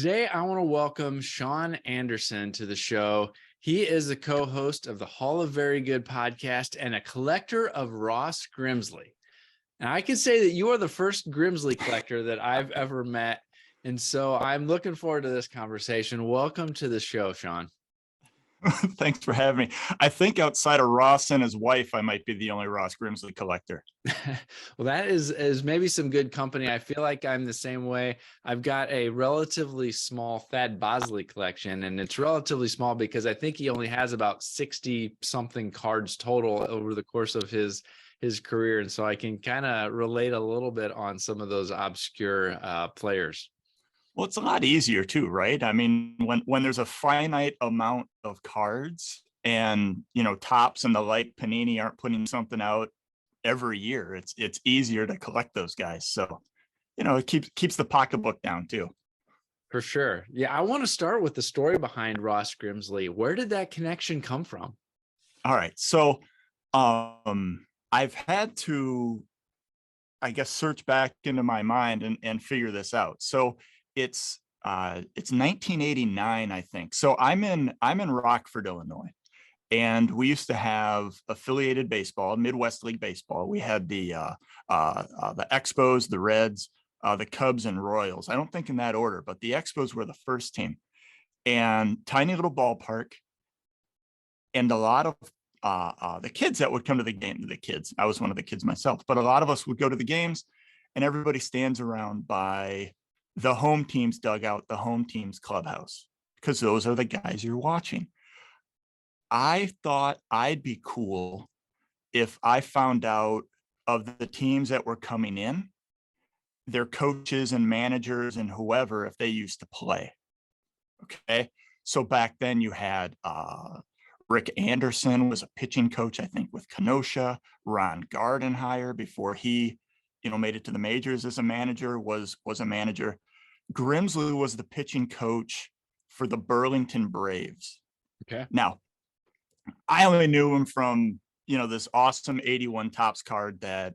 Today, I want to welcome Shawn Anderson to the show. He is the co-host of the Hall of Very Good podcast and a collector of Ross Grimsley. And I can say that you are the first Grimsley collector that I've ever met. And so I'm looking forward to this conversation. Welcome to the show, Shawn. Thanks for having me. I think outside of Ross and his wife, I might be the only Ross Grimsley collector. Well, that is maybe some good company. I feel like I'm the same way. I've got a relatively small Thad Bosley collection, and it's relatively small because I think he only has about 60 something cards total over the course of his career. And so I can kind of relate a little bit on some of those obscure players. Well, it's a lot easier too, right? I mean, when there's a finite amount of cards and, Topps and the like, Panini aren't putting something out every year, it's easier to collect those guys. So, it keeps the pocketbook down too. For sure. Yeah, I want to start with the story behind Ross Grimsley. Where did that connection come from? All right. So I've had to, I guess, search back into my mind and figure this out. So it's 1989, I think. So I'm in Rockford, Illinois, and we used to have affiliated baseball, Midwest League baseball. We had the Expos, the Reds, the Cubs, and Royals. I don't think in that order, but the Expos were the first team. And tiny little ballpark, and a lot of the kids that would come to the game. The kids, I was one of the kids myself, but a lot of us would go to the games, and everybody stands around by the home team's dugout, the home team's clubhouse, because those are the guys you're watching. I thought I'd be cool if I found out of the teams that were coming in, their coaches and managers and whoever, if they used to play. Okay. So back then you had Rick Anderson was a pitching coach, I think, with Kenosha. Ron Gardenhire, before he, made it to the majors as a manager, was a manager. Grimsley was the pitching coach for the Burlington Braves. Okay. Now, I only knew him from, this awesome 81 Topps card that,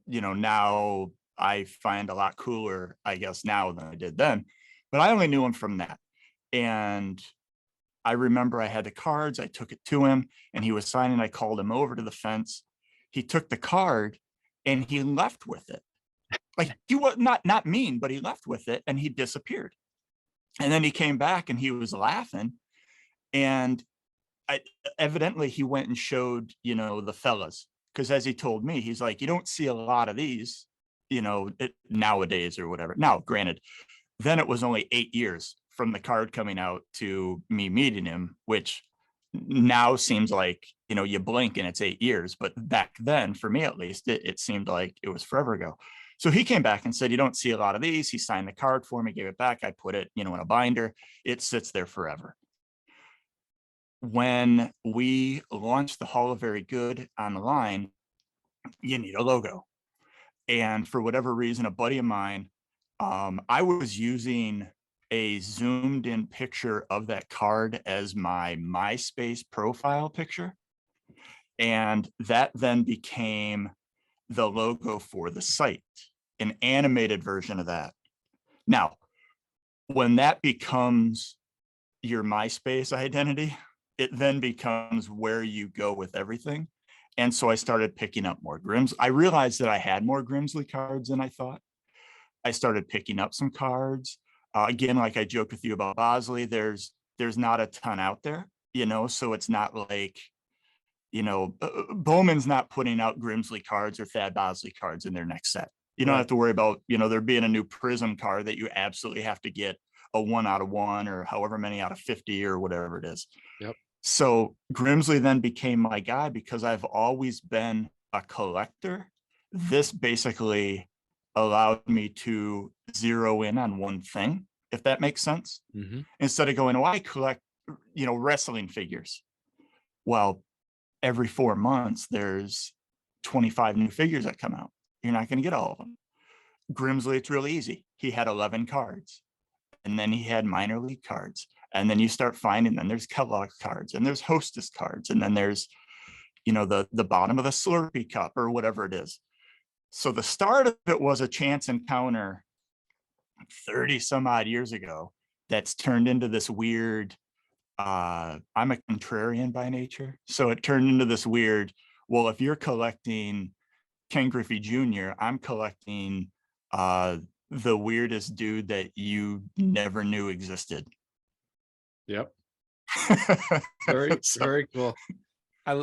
now I find a lot cooler, I guess, now than I did then. But I only knew him from that. And I remember I had the cards. I took it to him and he was signing. I called him over to the fence. He took the card and he left with it. Like, he was not mean, but he left with it and he disappeared. And then he came back and he was laughing. And evidently he went and showed, the fellas, because as he told me, he's like, you don't see a lot of these, nowadays or whatever. Now, granted, then it was only 8 years from the card coming out to me meeting him, which now seems like, you blink and it's 8 years. But back then, for me at least, it seemed like it was forever ago. So he came back and said, you don't see a lot of these. He signed the card for me, gave it back. I put it, in a binder. It sits there forever. When we launched the Hall of Very Good online, you need a logo. And for whatever reason, a buddy of mine, I was using a zoomed in picture of that card as my MySpace profile picture. And that then became the logo for the site, an animated version of that. Now, when that becomes your MySpace identity, it then becomes where you go with everything. And so I started picking up more I realized that I had more Grimsley cards than I thought. I started picking up some cards. Again, like I joked with you about Bosley, there's not a ton out there, so it's not like, Bowman's not putting out Grimsley cards or Thad Bosley cards in their next set. You don't have to worry about, there being a new Prism card that you absolutely have to get a 1 out of 1 or however many out of 50 or whatever it is. Yep. So Grimsley then became my guy because I've always been a collector. This basically allowed me to zero in on one thing, if that makes sense. Mm-hmm. Instead of going, I collect, wrestling figures. Well, every 4 months, there's 25 new figures that come out. You're not going to get all of them. Grimsley, it's really easy. He had 11 cards. And then he had minor league cards. And then you start finding, then there's Kellogg cards, and there's Hostess cards. And then there's, the bottom of the Slurpee cup or whatever it is. So the start of it was a chance encounter 30 some odd years ago that's turned into this weird, I'm a contrarian by nature. So it turned into this weird, well, if you're collecting Ken Griffey Jr., I'm collecting the weirdest dude that you never knew existed. Yep. Very, So, very cool.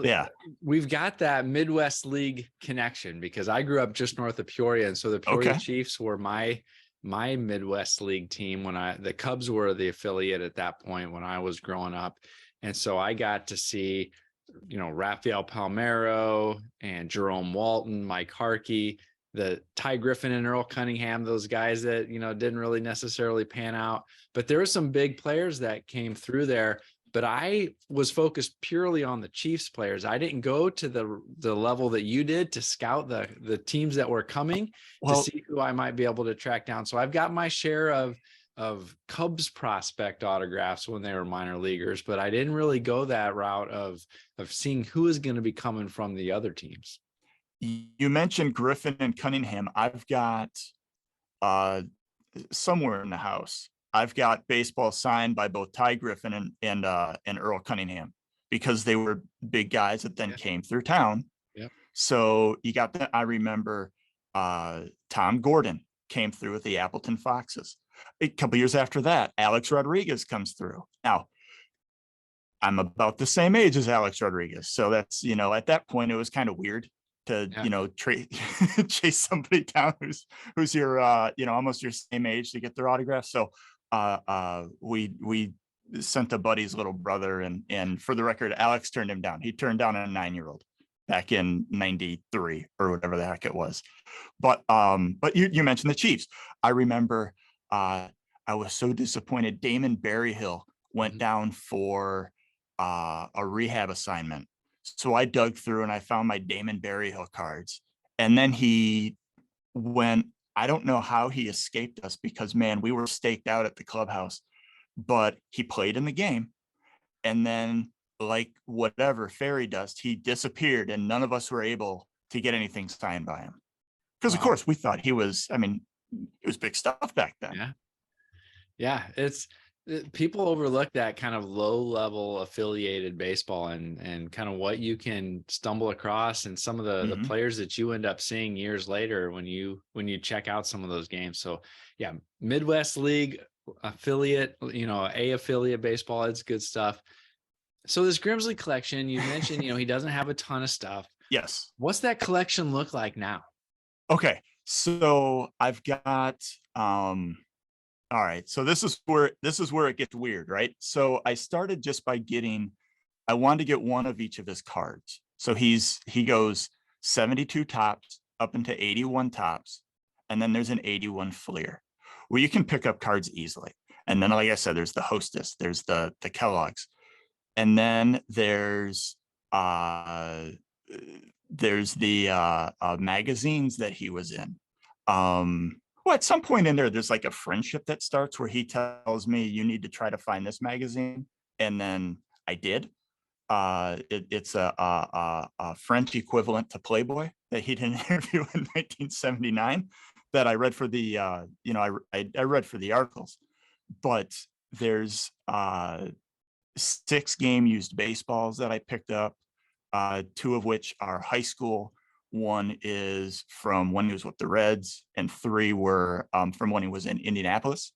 yeah. We've got that Midwest League connection because I grew up just north of Peoria. And so the Peoria Okay. Chiefs were my Midwest League team when the Cubs were the affiliate at that point when I was growing up. And so I got to see, Rafael Palmeiro and Jerome Walton, Mike Harkey, the Ty Griffin and Earl Cunningham, those guys that, didn't really necessarily pan out. But there were some big players that came through there. But I was focused purely on the Chiefs players. I didn't go to the level that you did to scout the teams that were coming to see who I might be able to track down. So I've got my share of Cubs prospect autographs when they were minor leaguers, but I didn't really go that route of seeing who is going to be coming from the other teams. You mentioned Griffin and Cunningham. I've got somewhere in the house, I've got baseball signed by both Ty Griffin and Earl Cunningham because they were big guys that then came through town. Yeah. So you got that. I remember Tom Gordon came through with the Appleton Foxes. A couple years after that, Alex Rodriguez comes through. Now, I'm about the same age as Alex Rodriguez. So that's, at that point, it was kind of weird to, chase somebody down who's your, almost your same age to get their autograph. So we sent a buddy's little brother, and for the record, Alex turned him down. He turned down a 9-year-old back in 93 or whatever the heck it was. But you mentioned the Chiefs. I remember I was so disappointed. Damon Berryhill went down for a rehab assignment. So I dug through and I found my Damon Berryhill cards. And then he went, I don't know how he escaped us because, man, we were staked out at the clubhouse, but he played in the game. And then, like whatever fairy dust, he disappeared and none of us were able to get anything signed by him. Because, of course, we thought he was big stuff back then. Yeah. Yeah. People overlook that kind of low level affiliated baseball and kind of what you can stumble across and some of the players that you end up seeing years later when you check out some of those games. So yeah, Midwest League affiliate, A affiliate baseball, it's good stuff. So this Grimsley collection, you mentioned, he doesn't have a ton of stuff. Yes. What's that collection look like now? Okay. So I've got, all right. So this is where it gets weird, right? So I started just by I wanted to get one of each of his cards. So he goes 72 tops up into 81 tops. And then there's an 81 Fleer where you can pick up cards easily. And then, like I said, there's the Hostess, there's the Kellogg's. And then there's the magazines that he was in. Well, at some point in there's like a friendship that starts where he tells me you need to try to find this magazine. And then I did. It's a French equivalent to Playboy that he did an interview in 1979 that I read for the, I read for the articles. But there's 6 game used baseballs that I picked up, 2 of which are high school. 1 is from when he was with the Reds, and 3 were from when he was in Indianapolis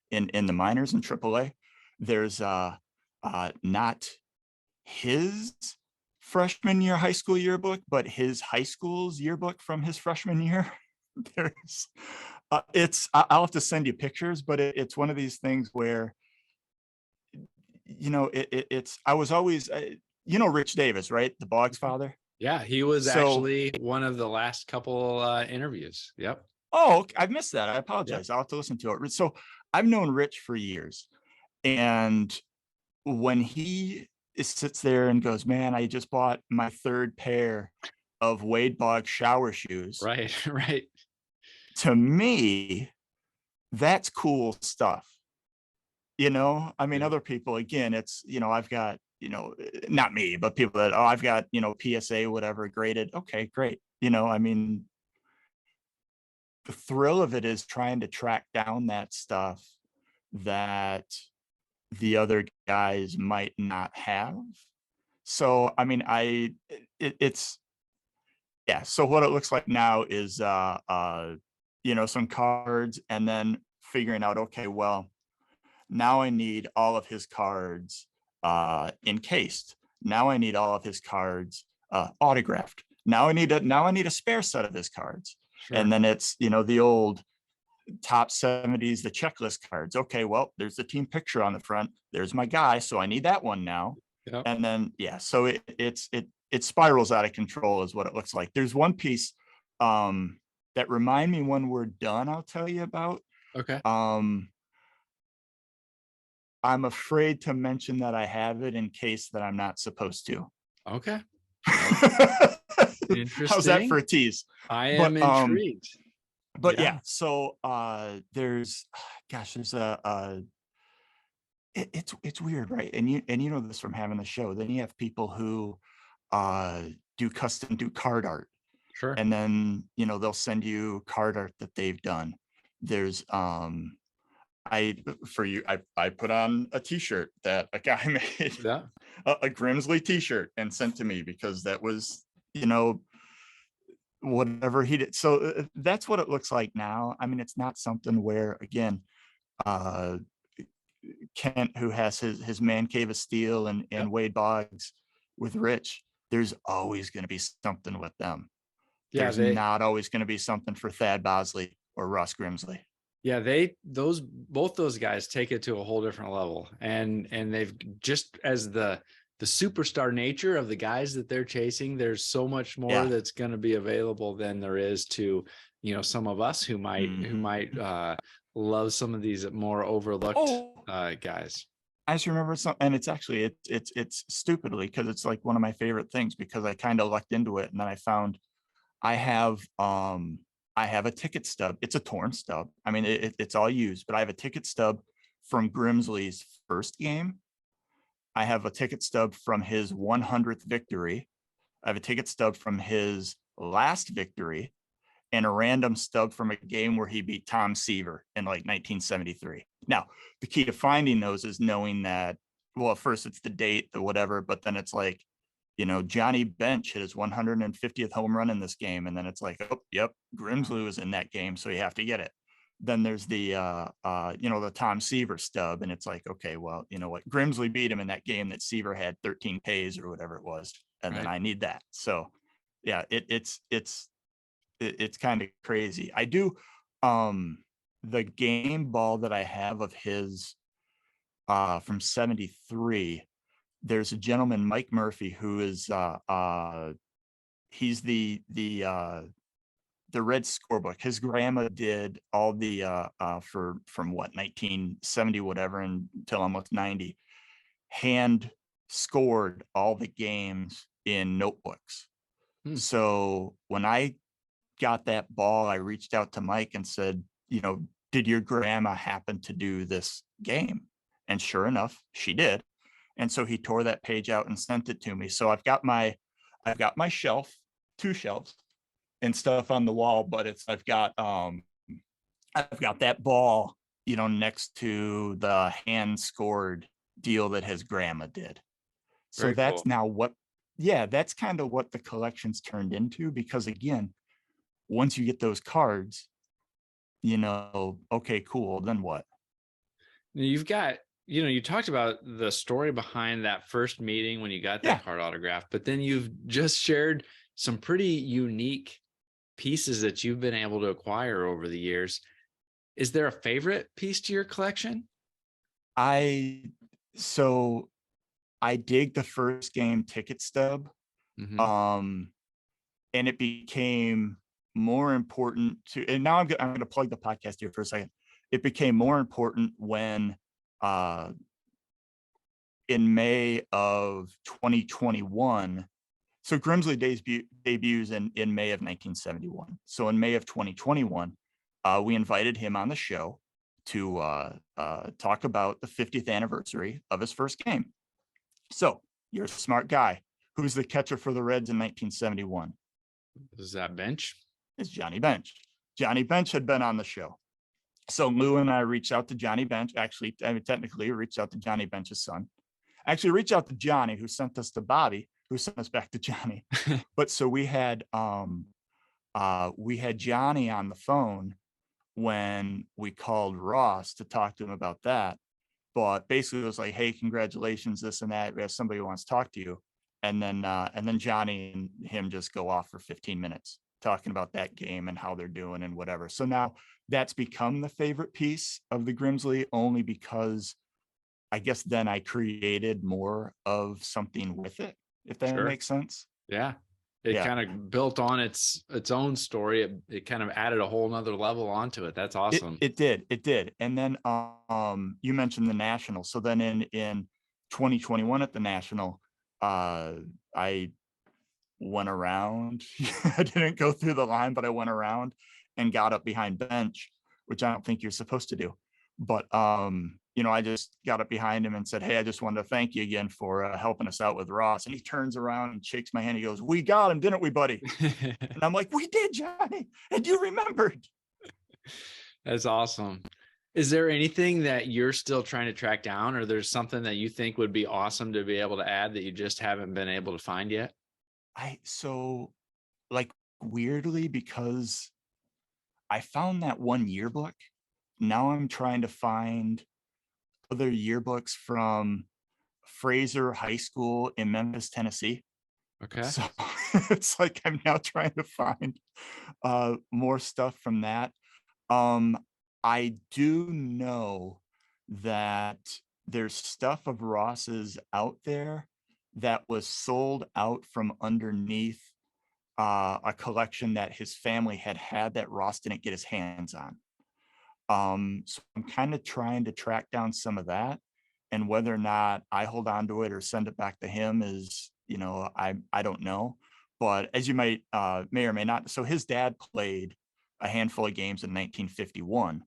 in the minors in AAA. There's not his freshman year high school yearbook, but his high school's yearbook from his freshman year. There's I'll have to send you pictures, but it's one of these things where it's I was always Rich Davis, right? The Boggs father. Yeah, he was actually one of the last couple interviews. Yep. Oh, I missed that. I apologize. Yep. I'll have to listen to it. So I've known Rich for years. And when he sits there and goes, man, I just bought my 3rd pair of Wade Boggs shower shoes. Right, right. To me, that's cool stuff. Other people, again, it's, I've got, not me, but people that, I've got, PSA, whatever, graded. Okay, great. The thrill of it is trying to track down that stuff that the other guys might not have. So, I mean, it's, yeah. So what it looks like now is, some cards, and then figuring out, okay, well, now I need all of his cards encased. Now I need all of his cards autographed. Now I need a spare set of his cards. Sure. And then it's, the old top 70s, the checklist cards. Okay, well, there's the team picture on the front. There's my guy, so I need that one now. Yep. And then so it spirals out of control is what it looks like. There's one piece that remind me when we're done, I'll tell you about. Okay. I'm afraid to mention that I have it in case that I'm not supposed to. Okay. How's that for Interesting. a tease? I am intrigued. But Yeah. yeah, so there's it's weird, right? And you know this from having the show. Then you have people who do card art, Sure. and then they'll send you card art that they've done. There's I put on a t-shirt that a guy made, Yeah. a Grimsley t-shirt, and sent to me because that was, whatever he did. So that's what it looks like now. I mean, it's not something where, again, uh, Kent, who has his man cave of steel, and Yep. Wade Boggs with Rich, there's always going to be something with them. Yeah. There's not always going to be something for Thad Bosley or Russ Grimsley. Yeah, both those guys take it to a whole different level, and they've just as the superstar nature of the guys that they're chasing. There's so much more Yeah. that's going to be available than there is to some of us who might love some of these more overlooked guys. I just remember something, and it's actually it's stupidly, because it's like one of my favorite things, because I kind of lucked into it, and then I found I have a ticket stub. It's a torn stub. I mean, it's all used, but I have a ticket stub from Grimsley's first game. I have a ticket stub from his 100th victory. I have a ticket stub from his last victory, and a random stub from a game where he beat Tom Seaver in like 1973. Now, the key to finding those is knowing that, well, first it's the date, the whatever, but then it's like, Johnny Bench hit his 150th home run in this game. And then it's like, oh, yep, Grimsley was in that game, so you have to get it. Then there's the the Tom Seaver stub, and it's like, okay, well, you know what, Grimsley beat him in that game that Seaver had 13 Ks or whatever it was, and then I need that. So yeah, it's kind of crazy. I do the game ball that I have of his from 73. There's a gentleman, Mike Murphy, who is he's the red scorebook. His grandma did all the from what, 1970 whatever until almost 90, hand scored all the games in notebooks. So when I got that ball, I reached out to Mike and said, did your grandma happen to do this game? And sure enough, she did. And so he tore that page out and sent it to me. So I've got my shelf, 2 shelves and stuff on the wall, but I've got that ball, next to the hand scored deal that his grandma did. So Very that's cool. now that's kind of what the collection's turned into, because again, once you get those cards, okay, cool, then what? You've got, you talked about the story behind that first meeting when you got that card autographed, but then you've just shared some pretty unique pieces that you've been able to acquire over the years. Is there a favorite piece to your collection? I dig the first game ticket stub. And it became more important and now I'm going to plug the podcast here for a second. It became more important when in May of 2021, so Grimsley debuts in May of 1971. So in May of 2021, we invited him on the show to talk about the 50th anniversary of his first game. So you're a smart guy. Who's the catcher for the Reds in 1971? Is that Bench? It's Johnny Bench. Johnny Bench had been on the show. So Lou and I reached out to Johnny Bench. Actually, I mean, technically reached out to Johnny Bench's son. Actually reached out to Johnny, who sent us to Bobby, who sent us back to Johnny. But so we had Johnny on the phone when we called Ross to talk to him about that. But basically it was like, hey, congratulations, this and that. We have somebody who wants to talk to you. And then Johnny and him just go off for 15 minutes talking about that game and how they're doing and whatever. So now that's become the favorite piece of the Grimsley, only because I guess then I created more of something with it, if that Sure. makes sense. Yeah. It Yeah. kind of built on its own story. It kind of added a whole nother level onto it. That's awesome. It did. And then you mentioned the National. So then in 2021 at the National, I went around. I didn't go through the line, but I went around and got up behind bench, which I don't think you're supposed to do. But I just got up behind him and said, hey, I just wanted to thank you again for helping us out with Ross. And he turns around and shakes my hand. He goes, we got him, didn't we, buddy? And I'm like, we did, Johnny. And you remembered. That's awesome. Is there anything that you're still trying to track down, or there's something that you think would be awesome to be able to add that you just haven't been able to find yet? Weirdly, because I found that one yearbook. Now I'm trying to find other yearbooks from Fraser High School in Memphis, Tennessee. Okay. So it's like I'm now trying to find more stuff from that. I do know that there's stuff of Ross's out there that was sold out from underneath a collection that his family had that Ross didn't get his hands on. So I'm kind of trying to track down some of that, and whether or not I hold on to it or send it back to him is, I don't know. But as you may or may not, so his dad played a handful of games in 1951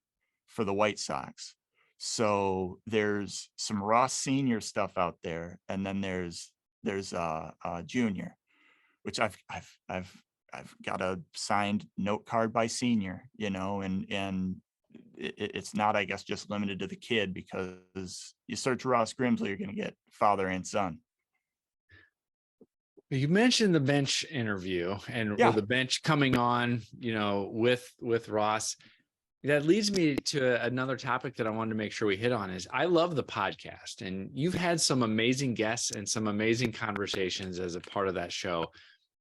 for the White Sox. So there's some Ross Senior stuff out there, and then there's Junior, which I've got a signed note card by Senior, and it's not, I guess, just limited to the kid, because you search Ross Grimsley, you're going to get father and son. You mentioned the bench interview and Yeah. or the bench coming on, with Ross. That leads me to another topic that I wanted to make sure we hit on is I love the podcast, and you've had some amazing guests and some amazing conversations as a part of that show.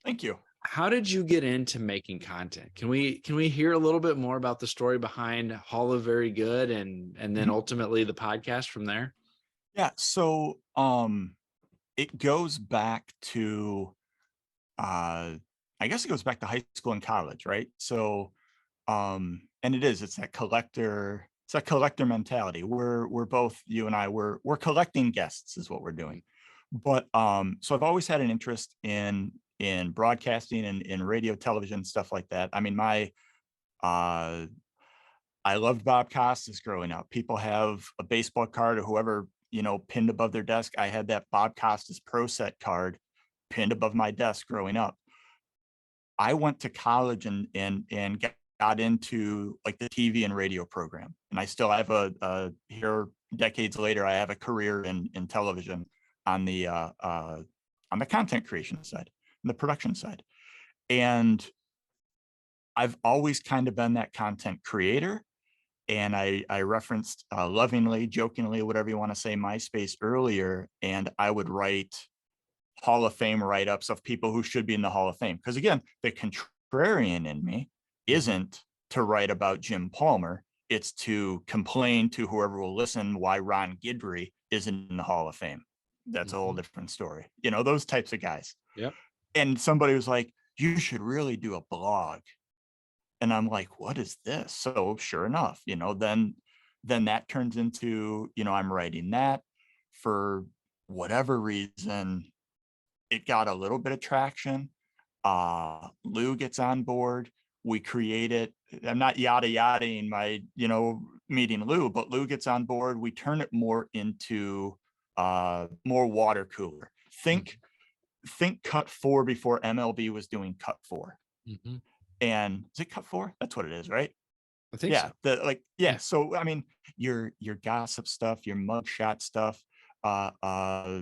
Thank you. How did you get into making content? Can we hear a little bit more about the story behind Hall of Very Good and then ultimately the podcast from there? Yeah. So it goes back to I guess it goes back to high school and college, right? So and it's that collector mentality. We're both, you and I, we're collecting guests is what we're doing. But so I've always had an interest in broadcasting and in radio, television, stuff like that. I mean, I loved Bob Costas growing up. People have a baseball card or whoever, pinned above their desk. I had that Bob Costas Pro Set card pinned above my desk growing up. I went to college and got into like the TV and radio program. And I still have here decades later, I have a career in television on the content creation side and the production side. And I've always kind of been that content creator. And I referenced lovingly, jokingly, whatever you want to say, MySpace earlier. And I would write Hall of Fame write-ups of people who should be in the Hall of Fame. Because again, the contrarian in me isn't to write about Jim Palmer. It's to complain to whoever will listen why Ron Guidry isn't in the Hall of Fame. That's a whole different story. Those types of guys. Yep. And somebody was like, you should really do a blog. And I'm like, what is this? So sure enough, then that turns into, I'm writing that. For whatever reason, it got a little bit of traction. Lou gets on board. We create it. I'm not yada-yadaing my, meeting Lou, but Lou gets on board. We turn it more into more water cooler. Think Cut 4 before MLB was doing Cut 4. And is it Cut 4? That's what it is, right? I think Yeah, so. yeah. So I mean, your gossip stuff, your mugshot stuff. Uh, uh,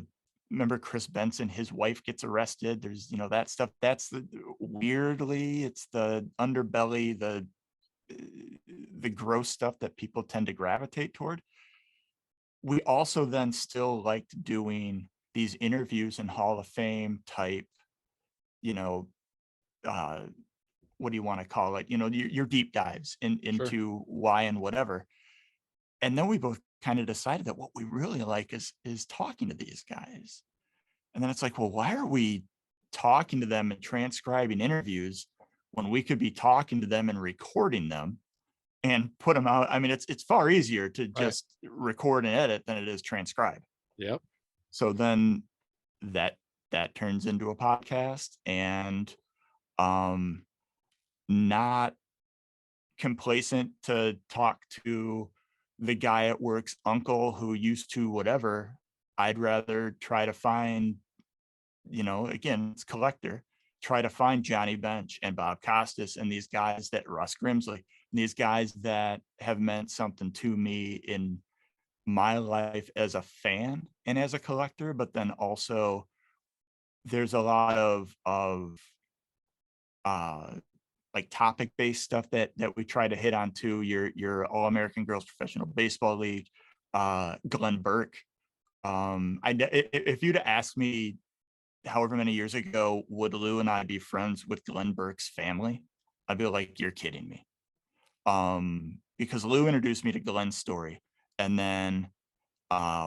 Remember Chris Benson? His wife gets arrested. There's that stuff. That's the weirdly, it's the underbelly, the gross stuff that people tend to gravitate toward. We also then still liked doing these interviews and Hall of Fame type, you know, uh, what do you want to call it? Your deep dives Sure. into why and whatever. And then we both kind of decided that what we really like is talking to these guys. And then it's like, well, why are we talking to them and transcribing interviews when we could be talking to them and recording them and put them out? I mean, it's far easier to Right. just record and edit than it is transcribe. Yep. So then that that turns into a podcast, and um not complacent to talk to the guy at work's uncle who used to whatever. I'd rather try to find, again, it's collector, try to find Johnny Bench and Bob Costas and these guys that Russ Grimsley, and these guys that have meant something to me in my life as a fan and as a collector. But then also there's a lot of uh like topic based stuff that we try to hit on too. Your All American Girls Professional Baseball League, Glenn Burke. If you'd asked me however many years ago, would Lou and I be friends with Glenn Burke's family? I'd be like, you're kidding me. Because Lou introduced me to Glenn's story, and then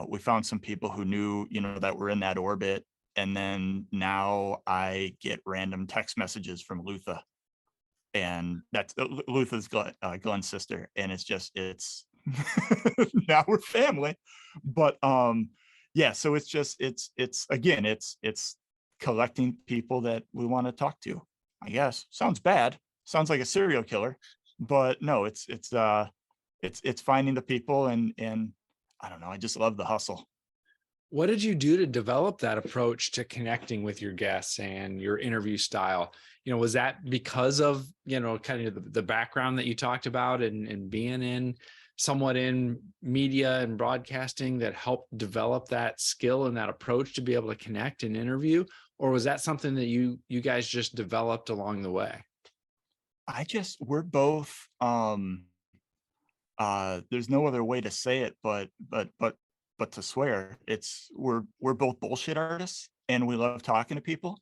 we found some people who knew, that were in that orbit, and then now I get random text messages from Lutha, and that's Lutha's Glenn's sister, and it's now we're family. But yeah, so it's again, it's collecting people that we want to talk to. I guess sounds bad, sounds like a serial killer, but no, it's finding the people, and I don't know, I just love the hustle. What did you do to develop that approach to connecting with your guests and your interview style? Was that because of, kind of the background that you talked about and being in somewhat in media and broadcasting that helped develop that skill and that approach to be able to connect and interview? Or was that something that you guys just developed along the way? We're both there's no other way to say it, but to swear, we're both bullshit artists, and we love talking to people.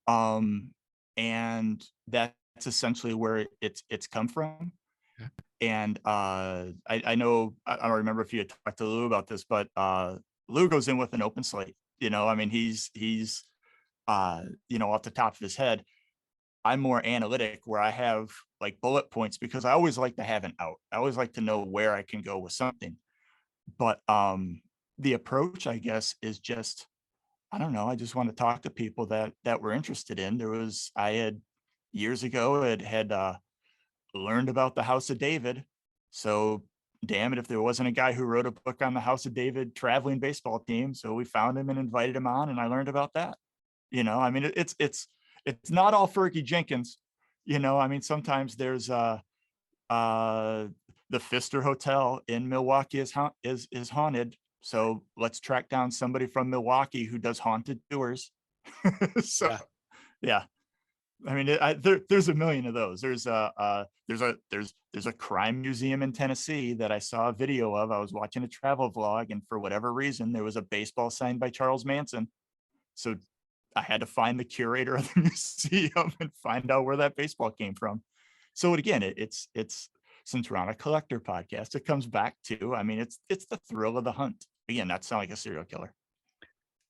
um and that's essentially where it's come from. Yeah. And I know, I don't remember if you had talked to Lou about this, but Lou goes in with an open slate. I mean, he's off the top of his head. I'm more analytic, where I have like bullet points, because I always like to have an out. I always like to know where I can go with something. But the approach, I guess, is just, I don't know, I just want to talk to people that we're interested in. I had years ago had learned about the House of David. So damn it if there wasn't a guy who wrote a book on the House of David traveling baseball team. So we found him and invited him on, and I learned about that. I mean, it's not all Fergie Jenkins. I mean, sometimes there's uh the Pfister Hotel in Milwaukee is haunted. So let's track down somebody from Milwaukee who does haunted tours. So Yeah. yeah, I mean, there's a million of those. There's a crime museum in Tennessee that I saw a video of. I was watching a travel vlog, and for whatever reason, there was a baseball signed by Charles Manson. So I had to find the curator of the museum and find out where that baseball came from. So again, it's since we're on a collector podcast, it comes back to, I mean, it's the thrill of the hunt. Again, that sounds like a serial killer.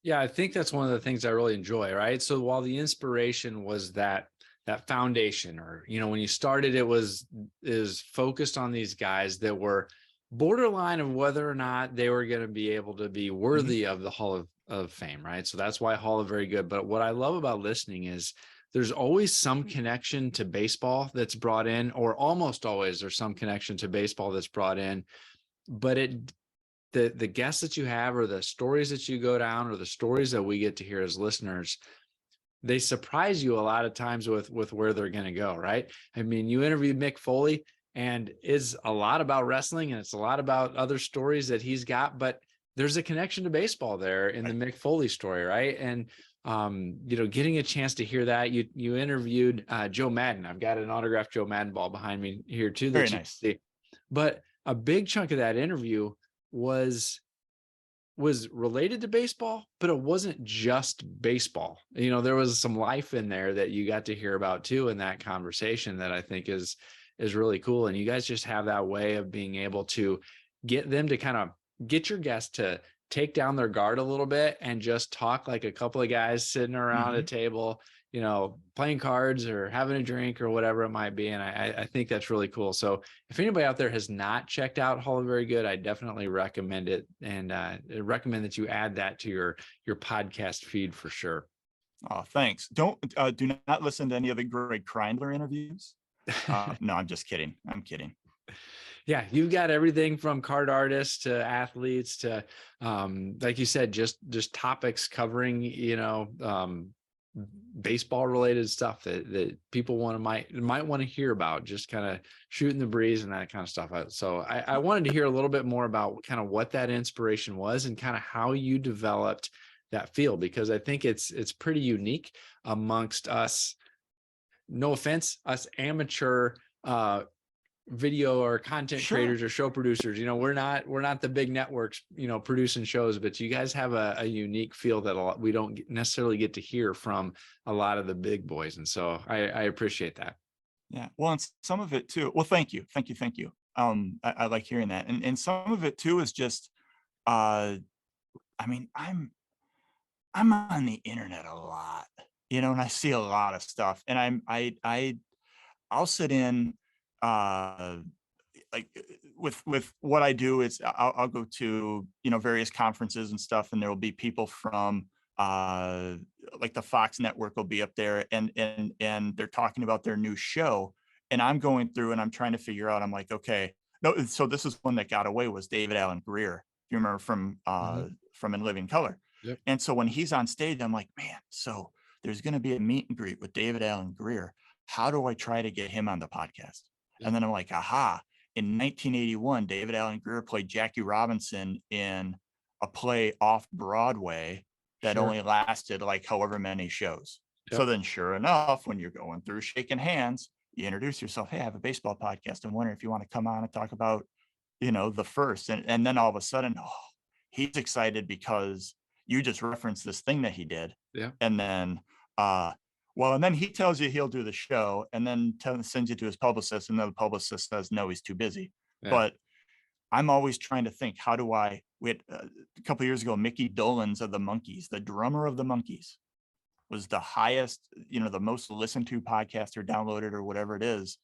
Yeah, I think that's one of the things I really enjoy, right? So while the inspiration was that foundation, or when you started, it is focused on these guys that were borderline of whether or not they were going to be able to be Mhm. worthy of the Hall of Fame, right? So that's why Hall of Very Good. But what I love about listening is there's always some connection to baseball that's brought in, or almost always there's some connection to baseball that's brought in, but the guests that you have, or the stories that you go down, or the stories that we get to hear as listeners, they surprise you a lot of times with where they're going to go, right? I mean, you interviewed Mick Foley, and is a lot about wrestling, and it's a lot about other stories that he's got, but there's a connection to baseball there in the Mick Foley story, right? And getting a chance to hear that. You interviewed Joe Madden. I've got an autographed Joe Madden ball behind me here too that Very you can nice. see. But a big chunk of that interview was related to baseball, but it wasn't just baseball. There was some life in there that you got to hear about too in that conversation that I think is really cool. And you guys just have that way of being able to get them to kind of get your guests to take down their guard a little bit and just talk like a couple of guys sitting around a table, playing cards or having a drink or whatever it might be. And I think that's really cool. So if anybody out there has not checked out Hall of Very Good, I definitely recommend it. And recommend that you add that to your podcast feed for sure. Oh, thanks. Do not listen to any of the Greg Kreindler interviews. No, I'm just kidding. I'm kidding. Yeah, you've got everything from card artists to athletes to, like you said, just topics covering, baseball related stuff that people might want to hear about, just kind of shooting the breeze and that kind of stuff. So I wanted to hear a little bit more about kind of what that inspiration was and kind of how you developed that field, because I think it's pretty unique amongst us. No offense, us amateur video or content creators or show producers. We're not the big networks, producing shows, but you guys have a unique feel that we don't necessarily get to hear from a lot of the big boys. And so I appreciate that. Yeah. Well, and some of it too. Well, thank you. I like hearing that. And some of it too is just, I'm on the internet a lot, and I see a lot of stuff, and I'll sit in, like with what I do is I'll go to, various conferences and stuff, and there will be people from, like the Fox network will be up there, and they're talking about their new show, and I'm going through and I'm trying to figure out, I'm like, okay, no, so this is one that got away was David Allen Greer. You remember from In Living Color. Yep. And so when he's on stage, I'm like, man, so there's going to be a meet and greet with David Allen Greer. How do I try to get him on the podcast? And then I'm like, aha, in 1981, David Allen Greer played Jackie Robinson in a play off Broadway that only lasted like however many shows. Yep. So then sure enough, when you're going through shaking hands, you introduce yourself. Hey, I have a baseball podcast. I'm wondering if you want to come on and talk about, the first. And then all of a sudden, he's excited because you just referenced this thing that he did. Yeah. And then, and then he tells you he'll do the show, and then sends you to his publicist, and then the publicist says, no, he's too busy. Yeah. But I'm always trying to think, we had a couple of years ago, Mickey Dolenz of the Monkees, the drummer of the Monkees, was the highest, the most listened to podcast or downloaded or whatever it is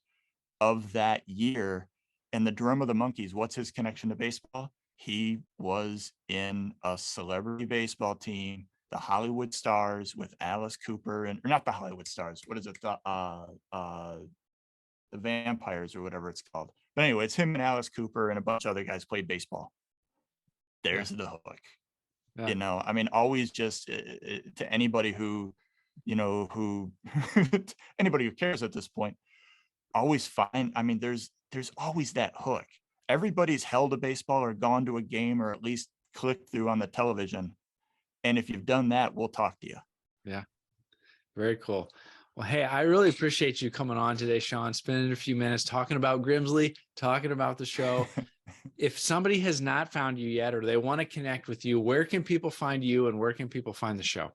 of that year. And the drummer of the Monkees, what's his connection to baseball? He was in a celebrity baseball team, the Hollywood Stars, with Alice Cooper, or not the Hollywood Stars. What is it? The Vampires or whatever it's called. But anyway, it's him and Alice Cooper and a bunch of other guys played baseball. There's the hook. Yeah. Always just to anybody who, anybody who cares at this point, always find, there's always that hook. Everybody's held a baseball or gone to a game or at least clicked through on the television. And if you've done that, we'll talk to you. Yeah. Very cool. Well, hey, I really appreciate you coming on today, Shawn, spending a few minutes talking about Grimsley, talking about the show. If somebody has not found you yet, or they want to connect with you, where can people find you and where can people find the show?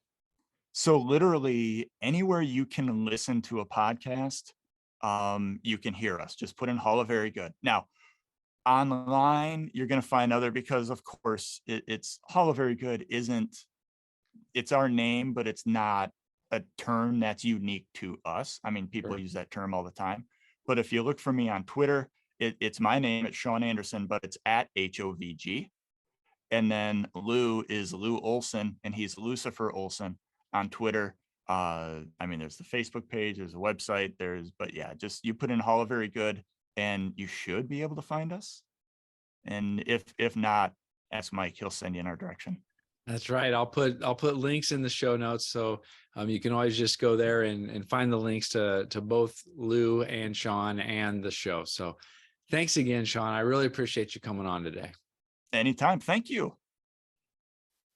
So literally anywhere you can listen to a podcast, you can hear us. Just put in Hall of Very Good. Now, online, you're going to find other, because of course it's Hall of Very Good it's our name, but it's not a term that's unique to us. People use that term all the time, but if you look for me on Twitter, it's my name, it's Shawn Anderson, but it's at HOVG. And then Lou is Lou Olson, and he's Lucifer Olson on Twitter. There's the Facebook page, there's a website, but just you put in Hall of Very Good and you should be able to find us. And if not, ask Mike, he'll send you in our direction. That's right. I'll put links in the show notes. So you can always just go there and find the links to both Lou and Shawn and the show. So Thanks again, Shawn. I really appreciate you coming on today. Anytime. Thank you.